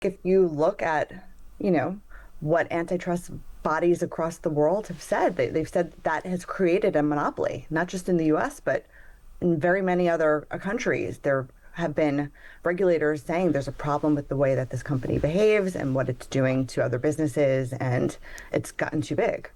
If you look at, you know, what antitrust bodies across the world have said, they've said that has created a monopoly, not just in the US, but in very many other countries. There have been regulators saying there's a problem with the way that this company behaves and what it's doing to other businesses, and it's gotten too big.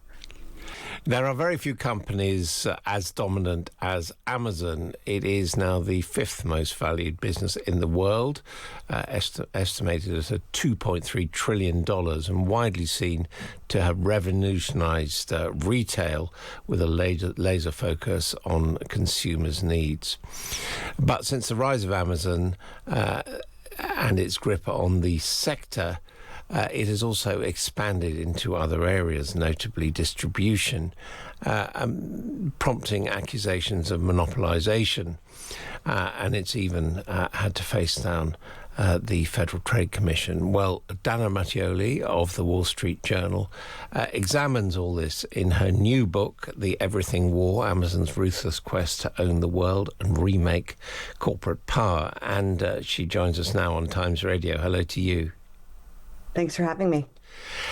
There are very few companies as dominant as Amazon. It is now the fifth most valued business in the world, estimated at $2.3 trillion and widely seen to have revolutionized retail with a laser focus on consumers' needs. But since the rise of Amazon and its grip on the sector, it has also expanded into other areas, notably distribution, prompting accusations of monopolization. And it's even had to face down the Federal Trade Commission. Well, Dana Mattioli of the Wall Street Journal examines all this in her new book, The Everything War, Amazon's Ruthless Quest to Own the World and Remake Corporate Power. And she joins us now on Times Radio. Hello to you. Thanks for having me.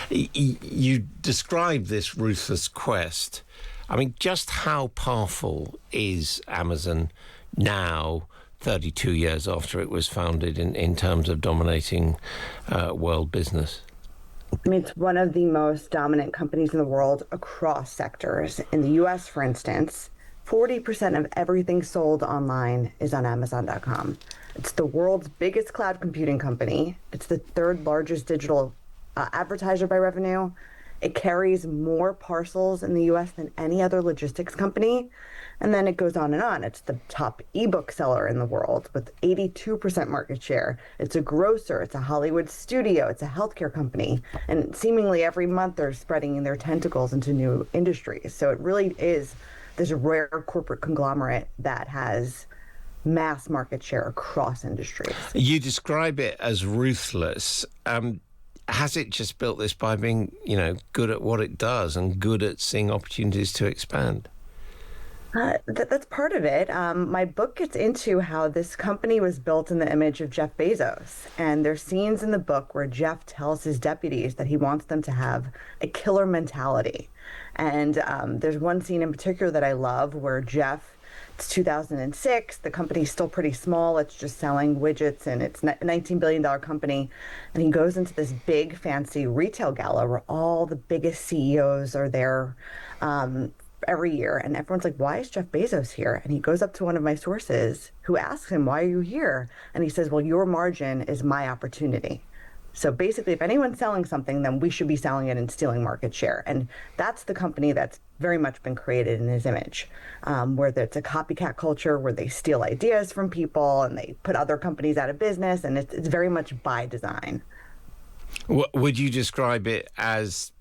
You describe this ruthless quest. I mean, just how powerful is Amazon now, 32 years after it was founded, in terms of dominating world business? I mean, it's one of the most dominant companies in the world across sectors. In the US, for instance, 40% of everything sold online is on Amazon.com. It's the world's biggest cloud computing company. It's the third largest digital advertiser by revenue. It carries more parcels in the US than any other logistics company. And then it goes on and on. It's the top ebook seller in the world with 82% market share. It's a grocer. It's a Hollywood studio. It's a healthcare company. And seemingly every month they're spreading their tentacles into new industries. So it really is this rare corporate conglomerate that has mass market share across industries. You describe it as ruthless. Has it just built this by being, good at what it does and good at seeing opportunities to expand? That's part of it. My book gets into how this company was built in the image of Jeff Bezos. And there's scenes in the book where Jeff tells his deputies that he wants them to have a killer mentality. And there's one scene in particular that I love where it's 2006, the company's still pretty small, it's just selling widgets, and it's a $19 billion company. And he goes into this big, fancy retail gala where all the biggest CEOs are there every year. And everyone's like, why is Jeff Bezos here? And he goes up to one of my sources who asks him, why are you here? And he says, well, your margin is my opportunity. So basically, if anyone's selling something, then we should be selling it and stealing market share. And that's the company that's very much been created in his image, where it's a copycat culture, where they steal ideas from people and they put other companies out of business. And it's very much by design. Would you describe it as,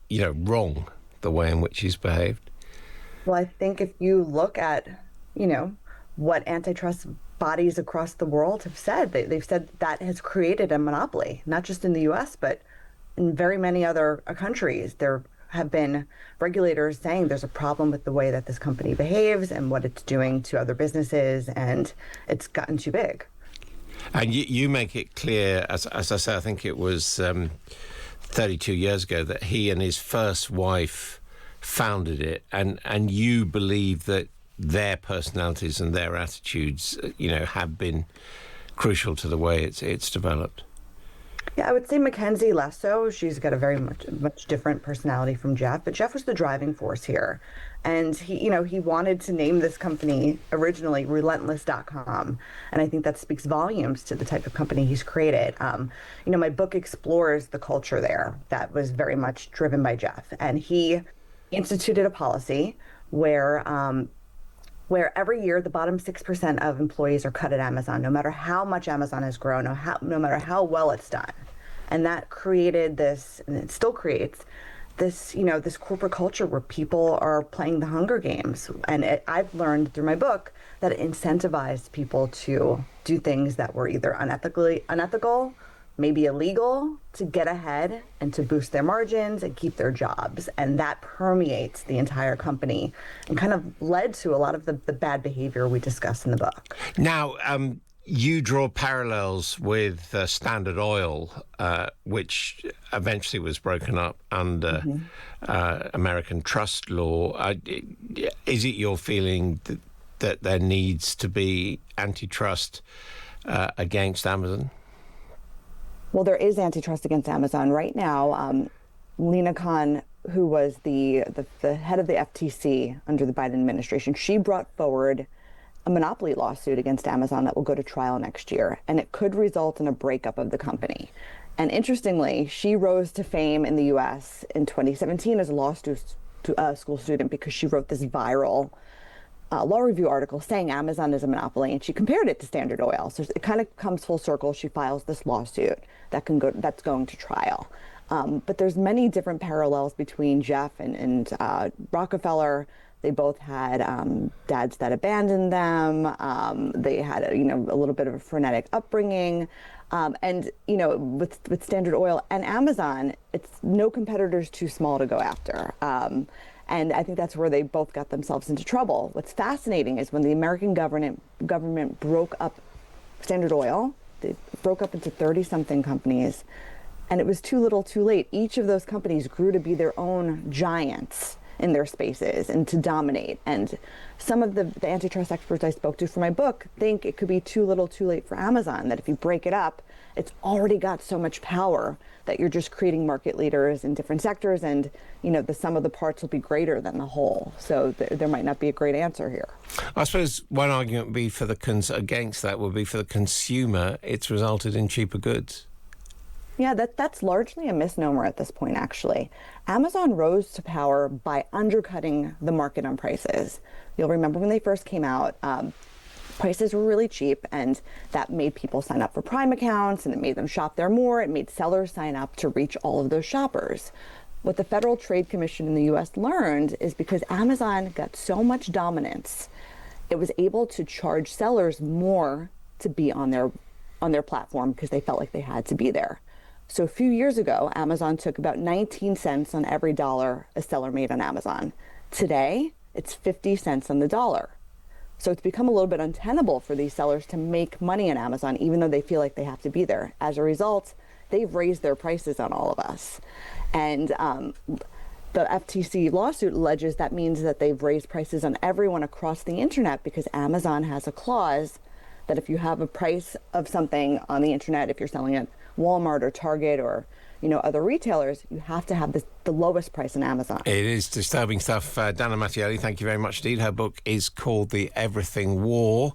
wrong, the way in which he's behaved? Well, I think if you look at, what antitrust bodies across the world have said, they've said that has created a monopoly, not just in the US, but in very many other countries. There have been regulators saying there's a problem with the way that this company behaves and what it's doing to other businesses, and it's gotten too big. And you make it clear, as I say, I think it was 32 years ago that he and his first wife founded it, and you believe that their personalities and their attitudes, have been crucial to the way it's developed. Yeah, I would say Mackenzie less so. She's got a very much different personality from Jeff, but Jeff was the driving force here. And he wanted to name this company originally Relentless.com. And I think that speaks volumes to the type of company he's created. My book explores the culture there that was very much driven by Jeff. And he instituted a policy where every year the bottom 6% of employees are cut at Amazon, no matter how much Amazon has grown, no matter how well it's done. And that created this, and it still creates this, this corporate culture where people are playing the Hunger Games. And I've learned through my book that it incentivized people to do things that were either unethical, maybe illegal, to get ahead and to boost their margins and keep their jobs. And that permeates the entire company and kind of led to a lot of the bad behavior we discuss in the book. Now, You draw parallels with Standard Oil, which eventually was broken up under American trust law. Is it your feeling that there needs to be antitrust against Amazon? Well, there is antitrust against Amazon right now. Lina Khan, who was the head of the FTC under the Biden administration, she brought forward a monopoly lawsuit against Amazon that will go to trial next year, and it could result in a breakup of the company. And interestingly, she rose to fame in the U.S. in 2017 as a law school student because she wrote this viral law review article saying Amazon is a monopoly, and she compared it to Standard Oil. So it kind of comes full circle. She files this lawsuit that's going to trial. But there's many different parallels between Jeff and Rockefeller. They both had dads that abandoned them. They had a little bit of a frenetic upbringing. And with Standard Oil and Amazon, it's no competitor's too small to go after. And I think that's where they both got themselves into trouble. What's fascinating is when the American government broke up Standard Oil, they broke up into 30-something companies, and it was too little too late. Each of those companies grew to be their own giants in their spaces and to dominate. And some of the antitrust experts I spoke to for my book think it could be too little too late for Amazon, that if you break it up, it's already got so much power that you're just creating market leaders in different sectors, and the sum of the parts will be greater than the whole. So there might not be a great answer here. I suppose one argument would be against that would be for the consumer. It's resulted in cheaper goods. Yeah, that's largely a misnomer at this point, actually. Amazon rose to power by undercutting the market on prices. You'll remember when they first came out, prices were really cheap, and that made people sign up for Prime accounts, and it made them shop there more. It made sellers sign up to reach all of those shoppers. What the Federal Trade Commission in the U.S. learned is because Amazon got so much dominance, it was able to charge sellers more to be on their platform because they felt like they had to be there. So a few years ago, Amazon took about 19 cents on every dollar a seller made on Amazon. Today, it's 50 cents on the dollar. So it's become a little bit untenable for these sellers to make money on Amazon, even though they feel like they have to be there. As a result, they've raised their prices on all of us. And the FTC lawsuit alleges that means that they've raised prices on everyone across the internet because Amazon has a clause that if you have a price of something on the internet, if you're selling at Walmart or Target or other retailers, you have to have the lowest price on Amazon. It is disturbing stuff. Dana Mattioli, thank you very much indeed. Her book is called The Everything War.